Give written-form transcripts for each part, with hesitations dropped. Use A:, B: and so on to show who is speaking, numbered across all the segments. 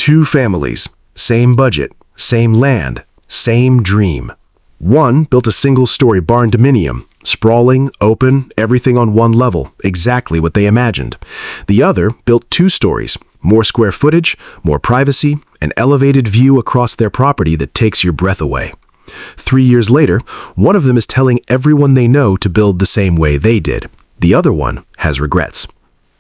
A: Two families, same budget, same land, same dream. One built a single-story barndominium, sprawling, open, everything on one level, exactly what they imagined. The other built 2 stories, more square footage, more privacy, an elevated view across their property that takes your breath away. 3 years later, one of them is telling everyone they know to build the same way they did. The other one has regrets.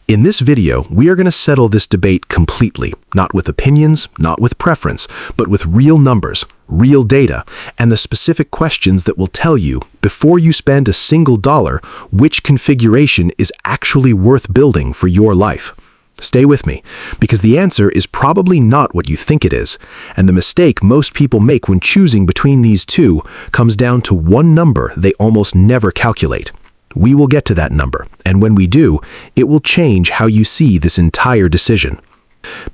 A: In this video, we are going to settle this debate completely, not with opinions, not with preference, but with real numbers, real data, and the specific questions that will tell you, before you spend a single dollar, which configuration is actually worth building for your life. Stay with me, because the answer is probably not what you think it is, and the mistake most people make when choosing between these two comes down to one number they almost never calculate. We will get to that number, and when we do, it will change how you see this entire decision.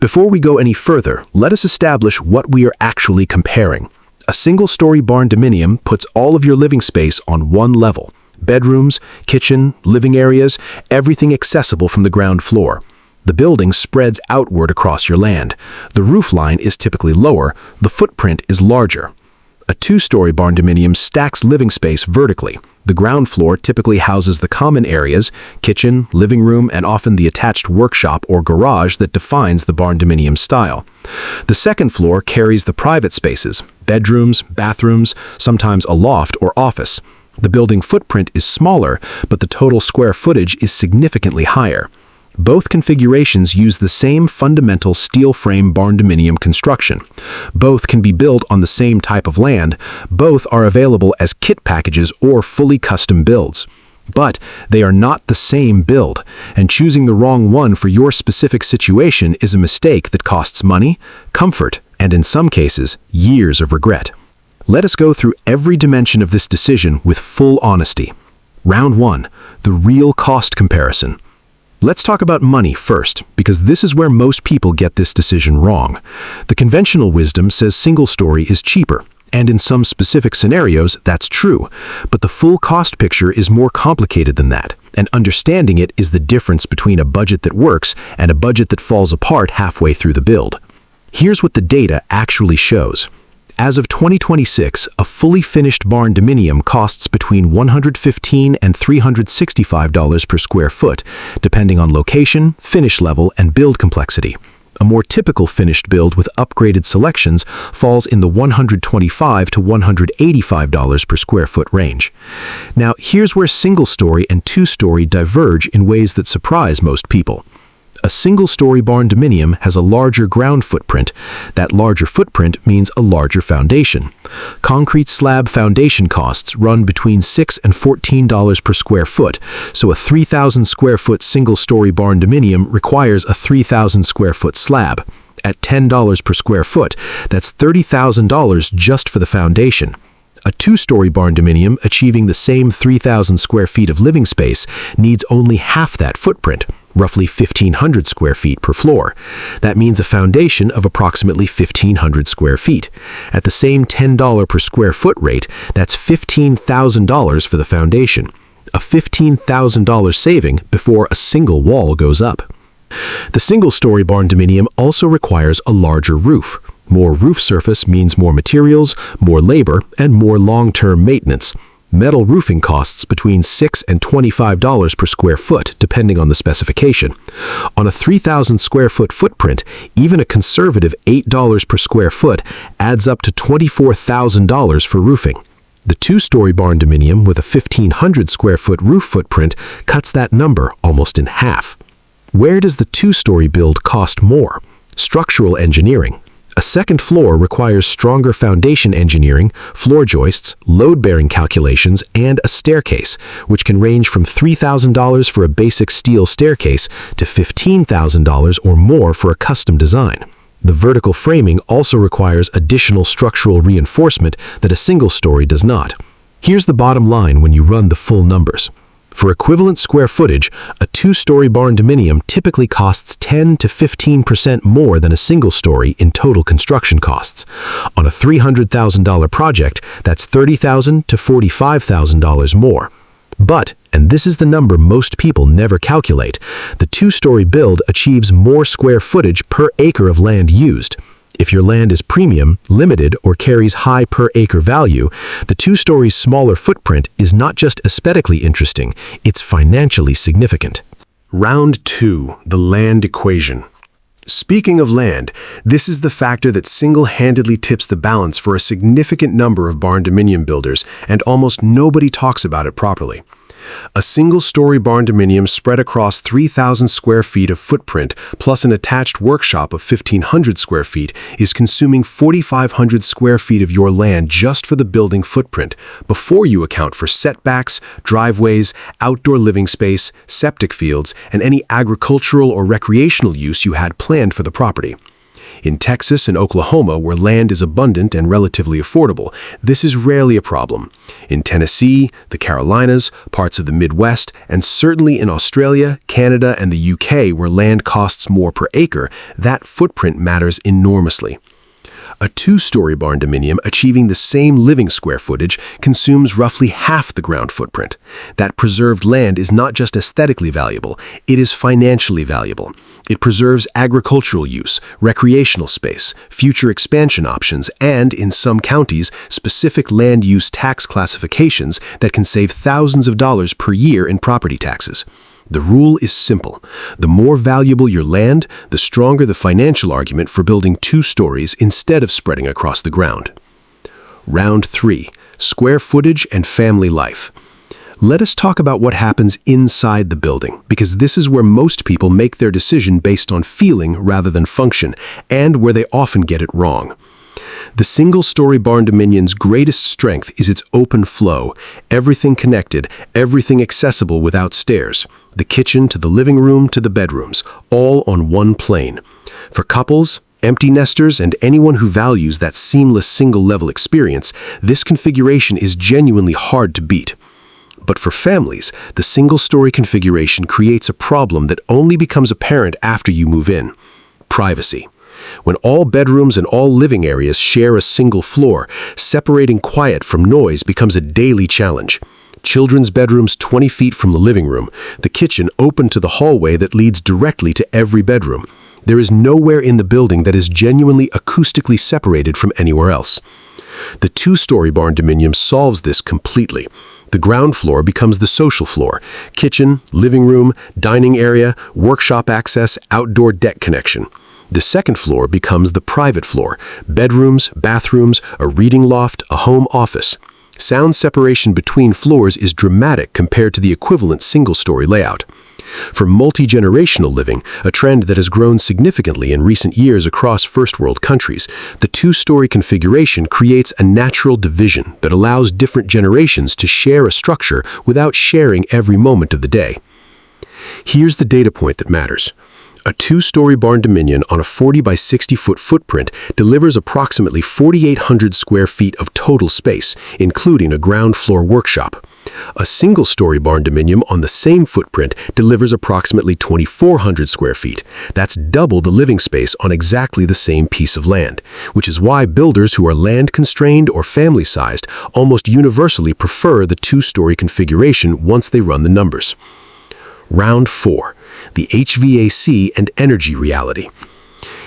A: Before we go any further, let us establish what we are actually comparing. A single-story barndominium puts all of your living space on one level. Bedrooms, kitchen, living areas, everything accessible from the ground floor. The building spreads outward across your land. The roof line is typically lower, the footprint is larger. A 2-story barndominium stacks living space vertically. The ground floor typically houses the common areas, kitchen, living room, and often the attached workshop or garage that defines the barndominium style. The second floor carries the private spaces, bedrooms, bathrooms, sometimes a loft or office. The building footprint is smaller, but the total square footage is significantly higher. Both configurations use the same fundamental steel frame barndominium construction. Both can be built on the same type of land. Both are available as kit packages or fully custom builds. But they are not the same build, and choosing the wrong one for your specific situation is a mistake that costs money, comfort, and in some cases, years of regret. Let us go through every dimension of this decision with full honesty. Round 1, the real cost comparison. Let's talk about money first, because this is where most people get this decision wrong. The conventional wisdom says single-story is cheaper, and in some specific scenarios, that's true. But the full cost picture is more complicated than that, and understanding it is the difference between a budget that works and a budget that falls apart halfway through the build. Here's what the data actually shows. As of 2026, a fully finished barndominium costs between $115 and $365 per square foot, depending on location, finish level, and build complexity. A more typical finished build with upgraded selections falls in the $125 to $185 per square foot range. Now, here's where single-story and 2-story diverge in ways that surprise most people. A single-story barndominium has a larger ground footprint. That larger footprint means a larger foundation. Concrete slab foundation costs run between $6 and $14 per square foot, so a 3,000 square foot single-story barndominium requires a 3,000 square foot slab. At $10 per square foot, that's $30,000 just for the foundation. A 2-story barndominium achieving the same 3,000 square feet of living space needs only half that footprint, roughly 1,500 square feet per floor. That means a foundation of approximately 1,500 square feet. At the same $10 per square foot rate, that's $15,000 for the foundation. A $15,000 saving before a single wall goes up. The single-story barndominium also requires a larger roof. More roof surface means more materials, more labor, and more long-term maintenance. Metal roofing costs between $6 and $25 per square foot, depending on the specification. On a 3,000 square foot footprint, even a conservative $8 per square foot adds up to $24,000 for roofing. The 2-story barndominium with a 1,500 square foot roof footprint cuts that number almost in half. Where does the 2-story build cost more? Structural engineering. A second floor requires stronger foundation engineering, floor joists, load-bearing calculations, and a staircase, which can range from $3,000 for a basic steel staircase to $15,000 or more for a custom design. The vertical framing also requires additional structural reinforcement that a single story does not. Here's the bottom line when you run the full numbers. For equivalent square footage, a 2-story barndominium typically costs 10 to 15% more than a single story in total construction costs. On a $300,000 project, that's $30,000 to $45,000 more. But And this is the number most people never calculate. The two-story build achieves more square footage per acre of land used. If your land is premium, limited, or carries high per-acre value, the two-story's smaller footprint is not just aesthetically interesting, it's financially significant. Round 2, the land equation. Speaking of land, this is the factor that single-handedly tips the balance for a significant number of barndominium builders, and almost nobody talks about it properly. A single-story barndominium spread across 3,000 square feet of footprint plus an attached workshop of 1,500 square feet is consuming 4,500 square feet of your land just for the building footprint, before you account for setbacks, driveways, outdoor living space, septic fields, and any agricultural or recreational use you had planned for the property. In Texas and Oklahoma, where land is abundant and relatively affordable, this is rarely a problem. In Tennessee, the Carolinas, parts of the Midwest, and certainly in Australia, Canada, and the UK, where land costs more per acre, that footprint matters enormously. A two-story barndominium achieving the same living square footage consumes roughly half the ground footprint. That preserved land is not just aesthetically valuable, it is financially valuable. It preserves agricultural use, recreational space, future expansion options, and, in some counties, specific land use tax classifications that can save thousands of dollars per year in property taxes. The rule is simple. The more valuable your land, the stronger the financial argument for building two stories instead of spreading across the ground. Round 3. Square footage and family life. Let us talk about what happens inside the building, because this is where most people make their decision based on feeling rather than function, and where they often get it wrong. The single-story barndominion's greatest strength is its open flow, everything connected, everything accessible without stairs, the kitchen to the living room to the bedrooms, all on one plane. For couples, empty nesters, and anyone who values that seamless single-level experience, this configuration is genuinely hard to beat. But for families, the single-story configuration creates a problem that only becomes apparent after you move in: privacy. When all bedrooms and all living areas share a single floor, separating quiet from noise becomes a daily challenge. Children's bedrooms 20 feet from the living room, the kitchen open to the hallway that leads directly to every bedroom. There is nowhere in the building that is genuinely acoustically separated from anywhere else. The two-story barndominium solves this completely. The ground floor becomes the social floor: kitchen, living room, dining area, workshop access, outdoor deck connection. The second floor becomes the private floor: bedrooms, bathrooms, a reading loft, a home office. Sound separation between floors is dramatic compared to the equivalent single-story layout. For multi-generational living, a trend that has grown significantly in recent years across first-world countries, the two-story configuration creates a natural division that allows different generations to share a structure without sharing every moment of the day. Here's the data point that matters. A two-story barndominium on a 40 by 60 foot footprint delivers approximately 4,800 square feet of total space, including a ground floor workshop. A single-story barndominium on the same footprint delivers approximately 2,400 square feet. That's double the living space on exactly the same piece of land, which is why builders who are land-constrained or family-sized almost universally prefer the two-story configuration once they run the numbers. Round 4. The HVAC and energy reality.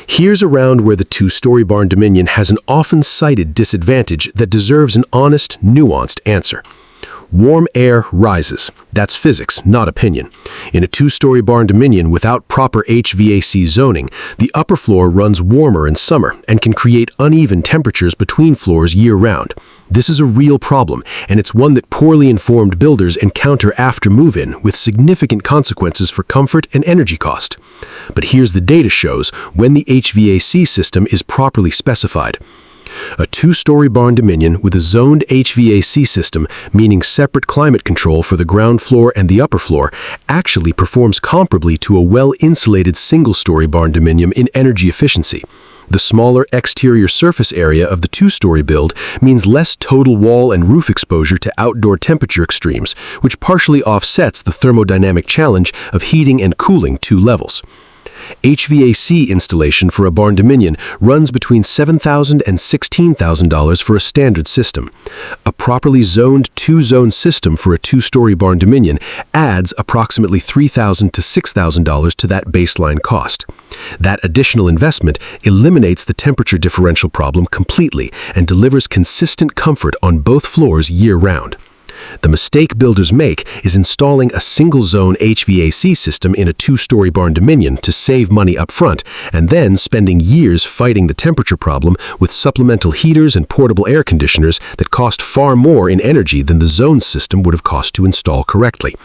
A: Here's a round where the two-story barndominium has an often cited disadvantage that deserves an honest, nuanced answer. Warm air rises. That's physics, not opinion. In a two-story barndominium without proper HVAC zoning, the upper floor runs warmer in summer and can create uneven temperatures between floors year-round. This is a real problem, and it's one that poorly informed builders encounter after move-in, with significant consequences for comfort and energy cost. But here's the data shows when the HVAC system is properly specified. A two-story barndominium with a zoned HVAC system, meaning separate climate control for the ground floor and the upper floor, actually performs comparably to a well-insulated single-story barndominium in energy efficiency. The smaller exterior surface area of the two-story build means less total wall and roof exposure to outdoor temperature extremes, which partially offsets the thermodynamic challenge of heating and cooling two levels. HVAC installation for a barndominium runs between $7,000 and $16,000 for a standard system. A properly zoned two-zone system for a two-story barndominium adds approximately $3,000 to $6,000 to that baseline cost. That additional investment eliminates the temperature differential problem completely and delivers consistent comfort on both floors year-round. The mistake builders make is installing a single-zone HVAC system in a two-story barndominium to save money up front, and then spending years fighting the temperature problem with supplemental heaters and portable air conditioners that cost far more in energy than the zone system would have cost to install correctly.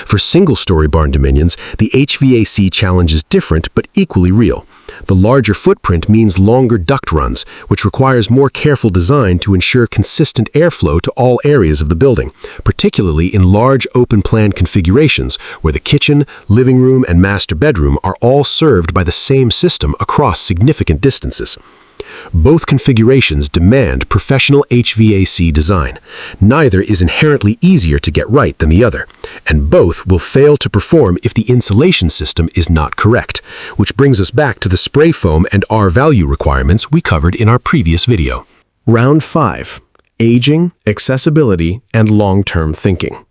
A: For single-story barndominiums, the HVAC challenge is different but equally real. The larger footprint means longer duct runs, which requires more careful design to ensure consistent airflow to all areas of the building, particularly in large open-plan configurations where the kitchen, living room, and master bedroom are all served by the same system across significant distances. Both configurations demand professional HVAC design. Neither is inherently easier to get right than the other, and both will fail to perform if the insulation system is not correct, which brings us back to the spray foam and R-value requirements we covered in our previous video. Round 5. Aging, accessibility, and long-term thinking.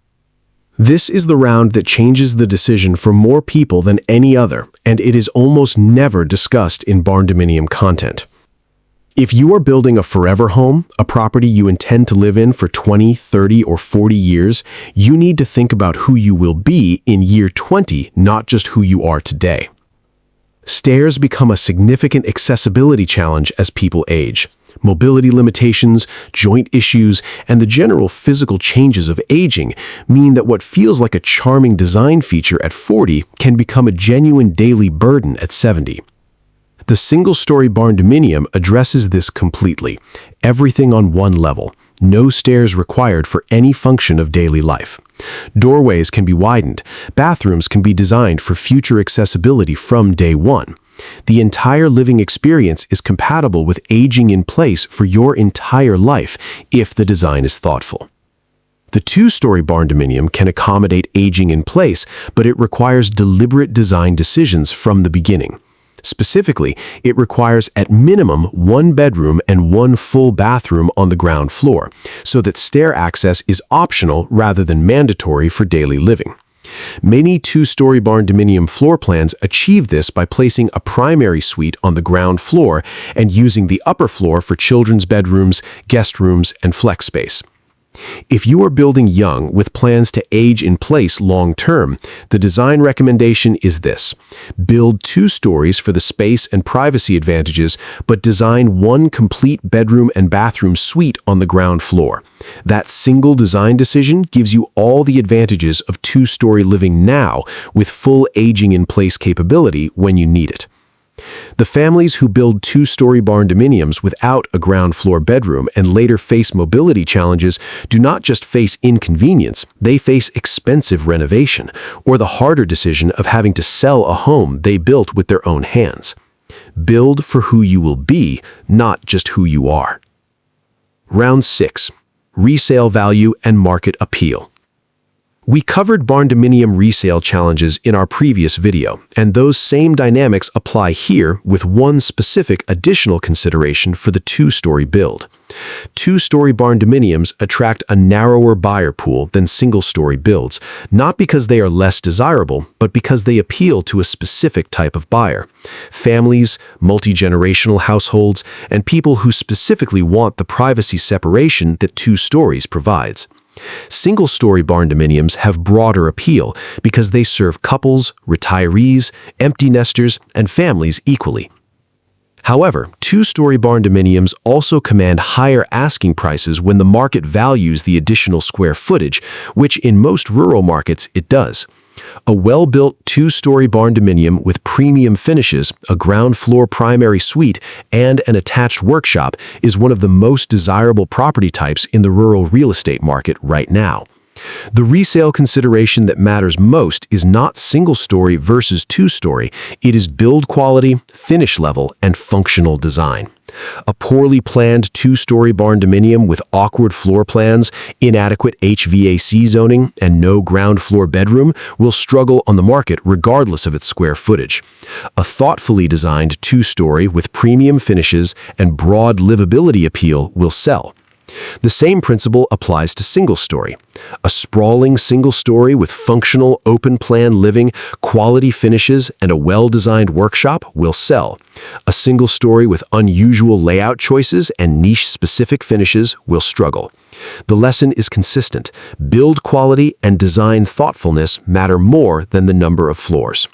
A: This is the round that changes the decision for more people than any other, and it is almost never discussed in barndominium content. If you are building a forever home, a property you intend to live in for 20, 30, or 40 years, you need to think about who you will be in year 20, not just who you are today. Stairs become a significant accessibility challenge as people age. Mobility limitations, joint issues, and the general physical changes of aging mean that what feels like a charming design feature at 40 can become a genuine daily burden at 70. The single-story barndominium addresses this completely. Everything on one level. No stairs required for any function of daily life. Doorways can be widened. Bathrooms can be designed for future accessibility from day one. The entire living experience is compatible with aging in place for your entire life if the design is thoughtful. The two-story barndominium can accommodate aging in place, but it requires deliberate design decisions from the beginning. Specifically, it requires at minimum one bedroom and one full bathroom on the ground floor, so that stair access is optional rather than mandatory for daily living. Many two-story barndominium floor plans achieve this by placing a primary suite on the ground floor and using the upper floor for children's bedrooms, guest rooms, and flex space. If you are building young with plans to age in place long-term, the design recommendation is this. Build 2 stories for the space and privacy advantages, but design one complete bedroom and bathroom suite on the ground floor. That single design decision gives you all the advantages of 2-story living now with full aging in place capability when you need it. The families who build 2-story barndominiums without a ground floor bedroom and later face mobility challenges do not just face inconvenience, they face expensive renovation or the harder decision of having to sell a home they built with their own hands. Build for who you will be, not just who you are. Round 6. Resale value and market appeal. We covered barndominium resale challenges in our previous video, and those same dynamics apply here with one specific additional consideration for the 2-story build. 2-story barndominiums attract a narrower buyer pool than single-story builds, not because they are less desirable, but because they appeal to a specific type of buyer. Families, multi-generational households, and people who specifically want the privacy separation that 2 stories provides. Single-story barndominiums have broader appeal because they serve couples, retirees, empty nesters, and families equally. However, 2-story barndominiums also command higher asking prices when the market values the additional square footage, which in most rural markets it does. A well-built 2-story barndominium with premium finishes, a ground floor primary suite, and an attached workshop is one of the most desirable property types in the rural real estate market right now.
B: The resale consideration that matters most is not single-story versus two-story. It is build quality, finish level, and functional design. A poorly planned two-story barndominium with awkward floor plans, inadequate HVAC zoning, and no ground floor bedroom will struggle on the market regardless of its square footage. A thoughtfully designed two-story with premium finishes and broad livability appeal will sell. The same principle applies to single-story. A sprawling single-story with functional, open-plan living, quality finishes, and a well-designed workshop will sell. A single-story with unusual layout choices and niche-specific finishes will struggle. The lesson is consistent. Build quality and design thoughtfulness matter more than the number of floors.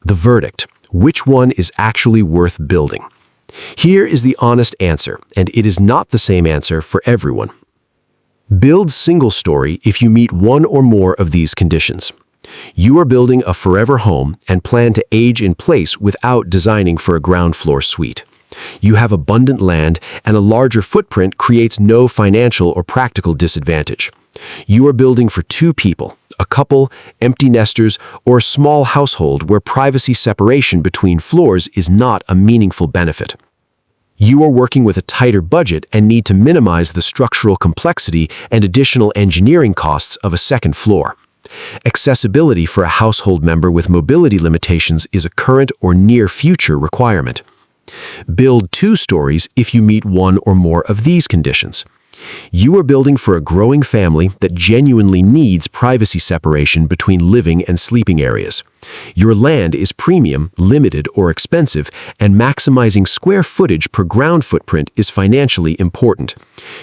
B: The verdict: which one is actually worth building? Here is the honest answer, and it is not the same answer for everyone. Build single-story if you meet one or more of these conditions. You are building a forever home and plan to age in place without designing for a ground floor suite. You have abundant land, and a larger footprint creates no financial or practical disadvantage. You are building for two people, a couple, empty nesters, or a small household where privacy separation between floors is not a meaningful benefit. You are working with a tighter budget and need to minimize the structural complexity and additional engineering costs of a second floor. Accessibility for a household member with mobility limitations is a current or near future requirement. Build two stories if you meet one or more of these conditions. You are building for a growing family that genuinely needs privacy separation between living and sleeping areas. Your land is premium, limited, or expensive, and maximizing square footage per ground footprint is financially important.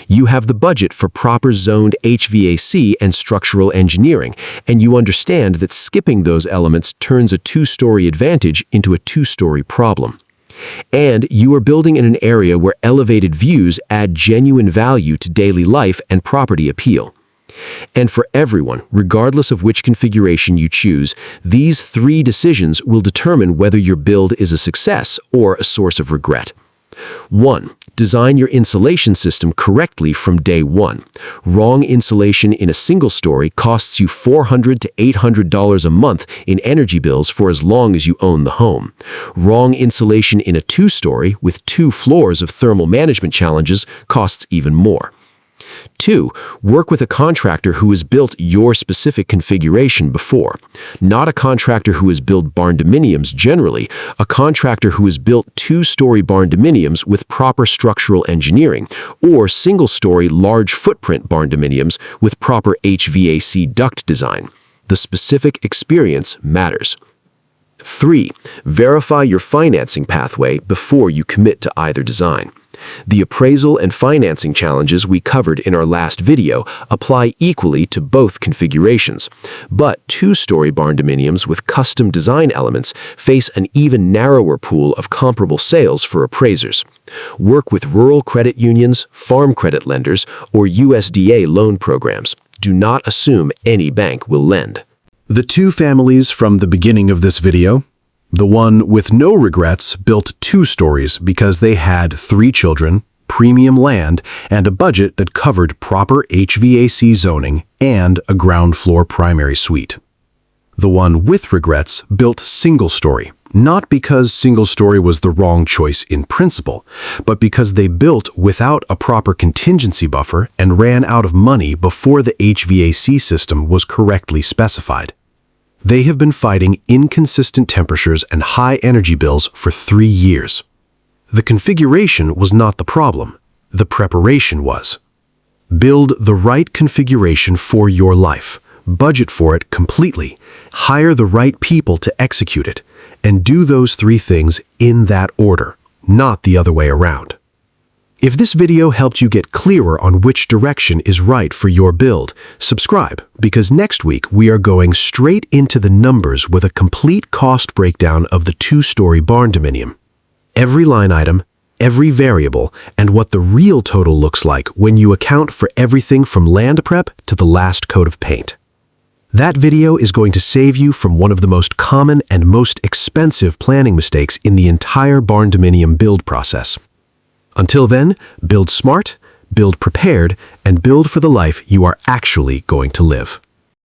B: You have the budget for proper zoned HVAC and structural engineering, and you understand that skipping those elements turns a two-story advantage into a two-story problem. And you are building in an area where elevated views add genuine value to daily life and property appeal. And for everyone, regardless of which configuration you choose, these three decisions will determine whether your build is a success or a source of regret. 1. Design your insulation system correctly from day one. Wrong insulation in a single story costs you $400 to $800 a month in energy bills for as long as you own the home. Wrong insulation in a two-story with 2 floors of thermal management challenges costs even more. 2. Work with a contractor who has built your specific configuration before. Not a contractor who has built barndominiums generally, a contractor who has built two-story barndominiums with proper structural engineering, or single-story large footprint barndominiums with proper HVAC duct design. The specific experience matters. 3. Verify your financing pathway before you commit to either design. The appraisal and financing challenges we covered in our last video apply equally to both configurations, but two-story barndominiums with custom design elements face an even narrower pool of comparable sales for appraisers. Work with rural credit unions, farm credit lenders, or USDA loan programs. Do not assume any bank will lend.
A: The two families from the beginning of this video, the one with no regrets built 2 stories because they had 3 children, premium land, and a budget that covered proper HVAC zoning and a ground floor primary suite. The one with regrets built single story, not because single story was the wrong choice in principle, but because they built without a proper contingency buffer and ran out of money before the HVAC system was correctly specified. They have been fighting inconsistent temperatures and high energy bills for 3 years. The configuration was not the problem. The preparation was. Build the right configuration for your life. Budget for it completely. Hire the right people to execute it. And do those 3 things in that order, not the other way around. If this video helped you get clearer on which direction is right for your build, subscribe, because next week we are going straight into the numbers with a complete cost breakdown of the 2-story barndominium. Every line item, every variable, and what the real total looks like when you account for everything from land prep to the last coat of paint. That video is going to save you from one of the most common and most expensive planning mistakes in the entire barndominium build process. Until then, build smart,
B: build prepared, and build for the life you are actually going to live.